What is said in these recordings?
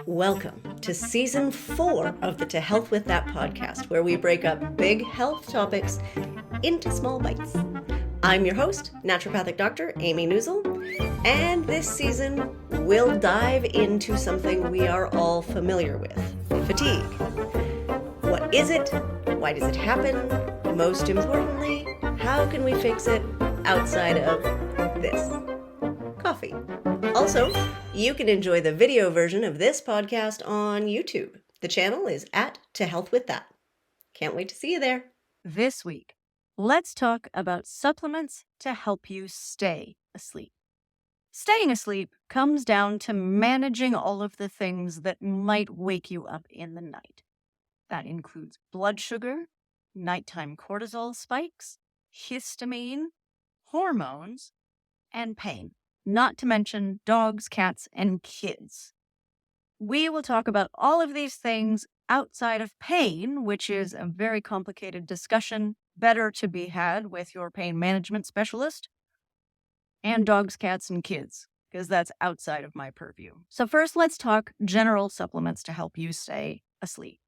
Welcome to Season 4 of the To Health With That podcast, where we break up big health topics into small bites. I'm your host, naturopathic Dr. Amy Newsel, and this season we'll dive into something we are all familiar with, fatigue. What is it? Why does it happen? Most importantly, how can we fix it outside of this? Coffee. Also, you can enjoy the video version of this podcast on YouTube. The channel is at To Health With That. Can't wait to see you there. This week, let's talk about supplements to help you stay asleep. Staying asleep comes down to managing all of the things that might wake you up in the night. That includes blood sugar, nighttime cortisol spikes, histamine, hormones, and pain. Not to mention dogs, cats, and kids. We will talk about all of these things outside of pain, which is a very complicated discussion, better to be had with your pain management specialist, and dogs, cats, and kids, because that's outside of my purview. So first, let's talk general supplements to help you stay asleep.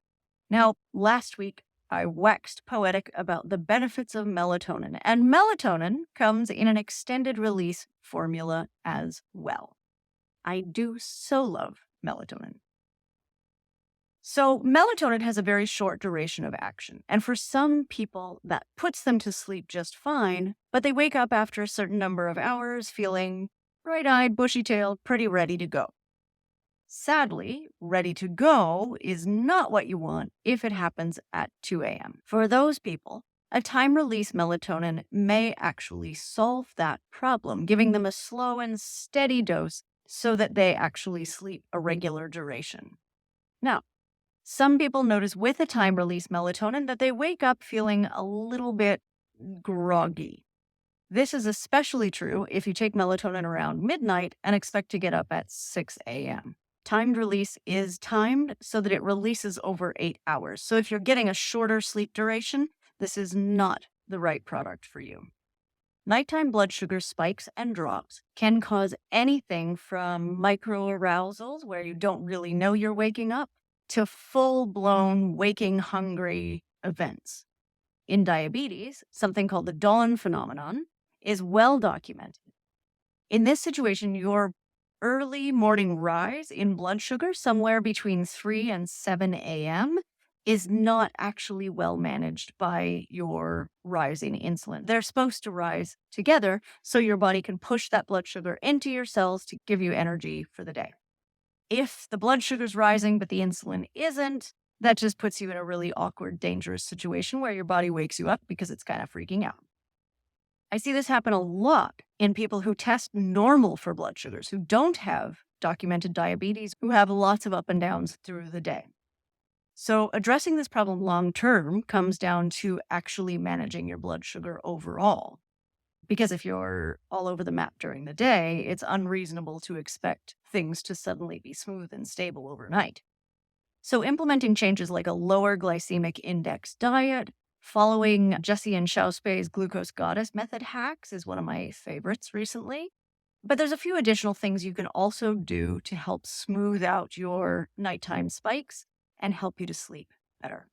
Now, last week, I waxed poetic about the benefits of melatonin, and melatonin comes in an extended release formula as well. I do so love melatonin. So melatonin has a very short duration of action, and for some people that puts them to sleep just fine, but they wake up after a certain number of hours feeling bright-eyed, bushy-tailed, pretty ready to go. Sadly, ready to go is not what you want if it happens at 2 a.m. For those people, a time-release melatonin may actually solve that problem, giving them a slow and steady dose so that they actually sleep a regular duration. Now, some people notice with a time-release melatonin that they wake up feeling a little bit groggy. This is especially true if you take melatonin around midnight and expect to get up at 6 a.m. Timed release is timed so that it releases over 8 hours. So if you're getting a shorter sleep duration, this is not the right product for you. Nighttime blood sugar spikes and drops can cause anything from microarousals, where you don't really know you're waking up, to full-blown waking hungry events. In diabetes, something called the dawn phenomenon is well documented. In this situation, your early morning rise in blood sugar, somewhere between 3 and 7 a.m., is not actually well managed by your rising insulin. They're supposed to rise together so your body can push that blood sugar into your cells to give you energy for the day. If the blood sugar's rising but the insulin isn't, that just puts you in a really awkward, dangerous situation where your body wakes you up because it's kind of freaking out. I see this happen a lot in people who test normal for blood sugars, who don't have documented diabetes, who have lots of up and downs through the day. So addressing this problem long-term comes down to actually managing your blood sugar overall. Because if you're all over the map during the day, it's unreasonable to expect things to suddenly be smooth and stable overnight. So implementing changes like a lower glycemic index diet, following Jessie and Shauspei's Glucose Goddess method hacks is one of my favorites recently. But there's a few additional things you can also do to help smooth out your nighttime spikes and help you to sleep better.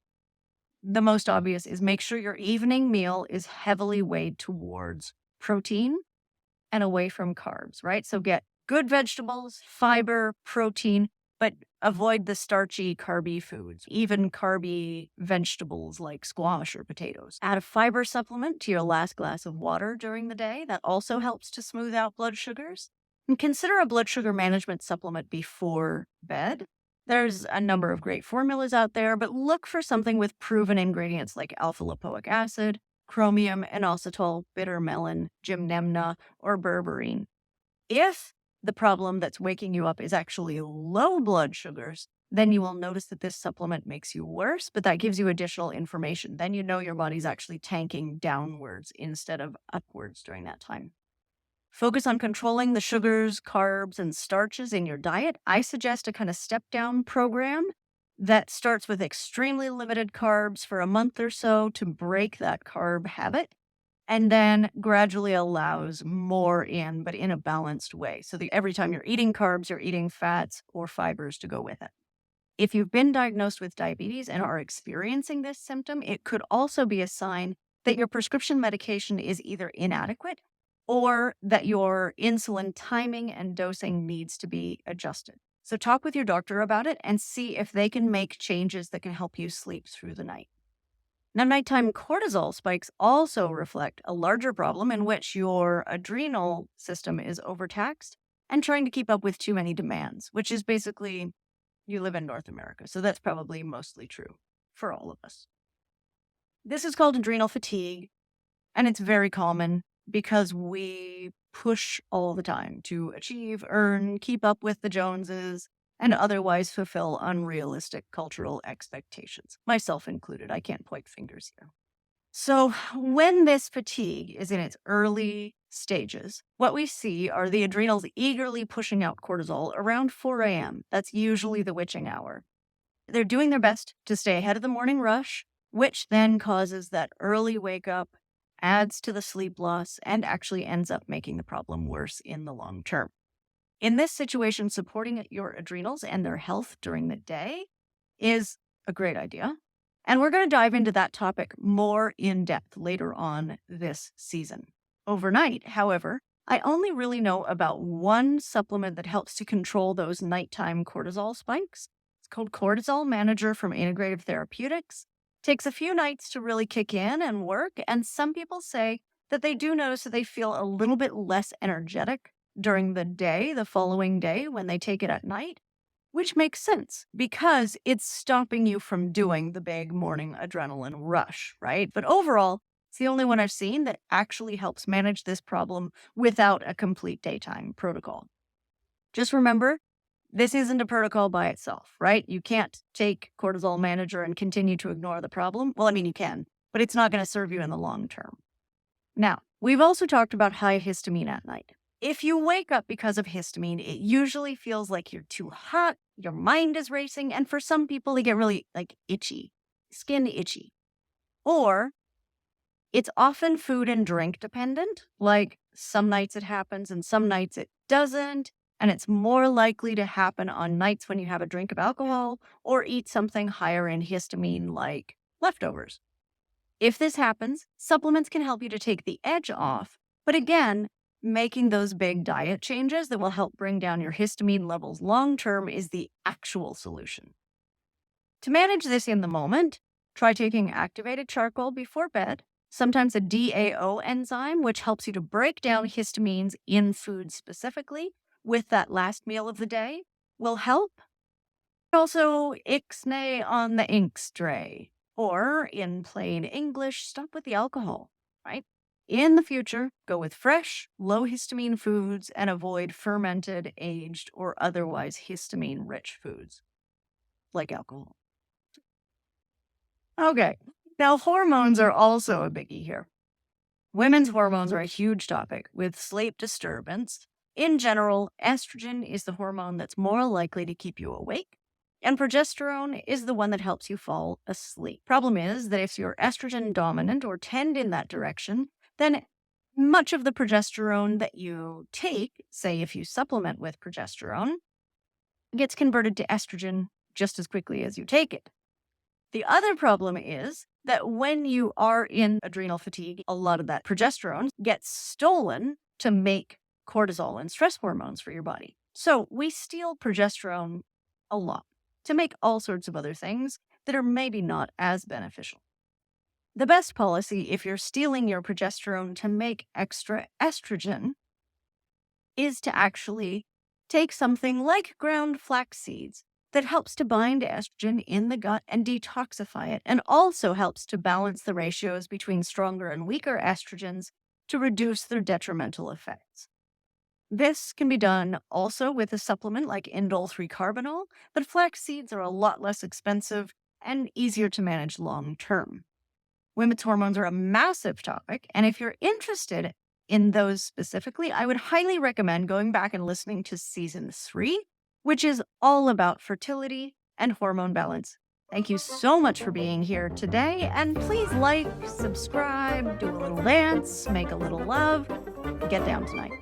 The most obvious is make sure your evening meal is heavily weighed towards protein and away from carbs, right? So get good vegetables, fiber, protein, but avoid the starchy, carby foods, even carby vegetables like squash or potatoes. Add a fiber supplement to your last glass of water during the day. That also helps to smooth out blood sugars. And consider a blood sugar management supplement before bed. There's a number of great formulas out there, but look for something with proven ingredients like alpha-lipoic acid, chromium, inositol, bitter melon, gymnema, or berberine. If the problem that's waking you up is actually low blood sugars, then you will notice that this supplement makes you worse, but that gives you additional information. Then you know your body's actually tanking downwards instead of upwards during that time. Focus on controlling the sugars, carbs, and starches in your diet. I suggest a kind of step-down program that starts with extremely limited carbs for a month or so to break that carb habit, and then gradually allows more in, but in a balanced way. So that every time you're eating carbs, you're eating fats or fibers to go with it. If you've been diagnosed with diabetes and are experiencing this symptom, it could also be a sign that your prescription medication is either inadequate or that your insulin timing and dosing needs to be adjusted. So talk with your doctor about it and see if they can make changes that can help you sleep through the night. Now, nighttime cortisol spikes also reflect a larger problem in which your adrenal system is overtaxed and trying to keep up with too many demands, which is basically, you live in North America, so that's probably mostly true for all of us. This is called adrenal fatigue, and it's very common because we push all the time to achieve, earn, keep up with the Joneses, and otherwise fulfill unrealistic cultural expectations, myself included. I can't point fingers here. So when this fatigue is in its early stages, what we see are the adrenals eagerly pushing out cortisol around 4 a.m. That's usually the witching hour. They're doing their best to stay ahead of the morning rush, which then causes that early wake up, adds to the sleep loss, and actually ends up making the problem worse in the long term. In this situation, supporting your adrenals and their health during the day is a great idea. And we're going to dive into that topic more in depth later on this season. Overnight, however, I only really know about one supplement that helps to control those nighttime cortisol spikes. It's called Cortisol Manager from Integrative Therapeutics. Takes a few nights to really kick in and work, and some people say that they do notice that they feel a little bit less energetic during the day, the following day when they take it at night, which makes sense because it's stopping you from doing the big morning adrenaline rush, right? But overall, it's the only one I've seen that actually helps manage this problem without a complete daytime protocol. Just remember, this isn't a protocol by itself, right? You can't take Cortisol Manager and continue to ignore the problem. Well, I mean, you can, but it's not going to serve you in the long term. Now, we've also talked about high histamine at night. If you wake up because of histamine, it usually feels like you're too hot, your mind is racing, and for some people, they get really itchy, skin itchy. Or it's often food and drink dependent, like some nights it happens and some nights it doesn't. And it's more likely to happen on nights when you have a drink of alcohol or eat something higher in histamine like leftovers. If this happens, supplements can help you to take the edge off. But again, making those big diet changes that will help bring down your histamine levels long term is the actual solution. To manage this in the moment, try taking activated charcoal before bed, sometimes a DAO enzyme, which helps you to break down histamines in food specifically, with that last meal of the day will help. Also, ixnay on the ink stray, or in plain English, stop with the alcohol, right? In the future, go with fresh, low histamine foods and avoid fermented, aged, or otherwise histamine-rich foods, like alcohol. Okay, now hormones are also a biggie here. Women's hormones are a huge topic with sleep disturbance. In general, estrogen is the hormone that's more likely to keep you awake, and progesterone is the one that helps you fall asleep. Problem is that if you're estrogen dominant or tend in that direction, then much of the progesterone that you take, say if you supplement with progesterone, gets converted to estrogen just as quickly as you take it. The other problem is that when you are in adrenal fatigue, a lot of that progesterone gets stolen to make cortisol and stress hormones for your body. So we steal progesterone a lot to make all sorts of other things that are maybe not as beneficial. The best policy, if you're stealing your progesterone to make extra estrogen, is to actually take something like ground flax seeds that helps to bind estrogen in the gut and detoxify it, and also helps to balance the ratios between stronger and weaker estrogens to reduce their detrimental effects. This can be done also with a supplement like indole 3-carbinol, but flax seeds are a lot less expensive and easier to manage long term. Women's hormones are a massive topic, and if you're interested in those specifically, I would highly recommend going back and listening to season 3, which is all about fertility and hormone balance Thank you so much for being here today. And please like, subscribe, do a little dance, make a little love. Get down tonight.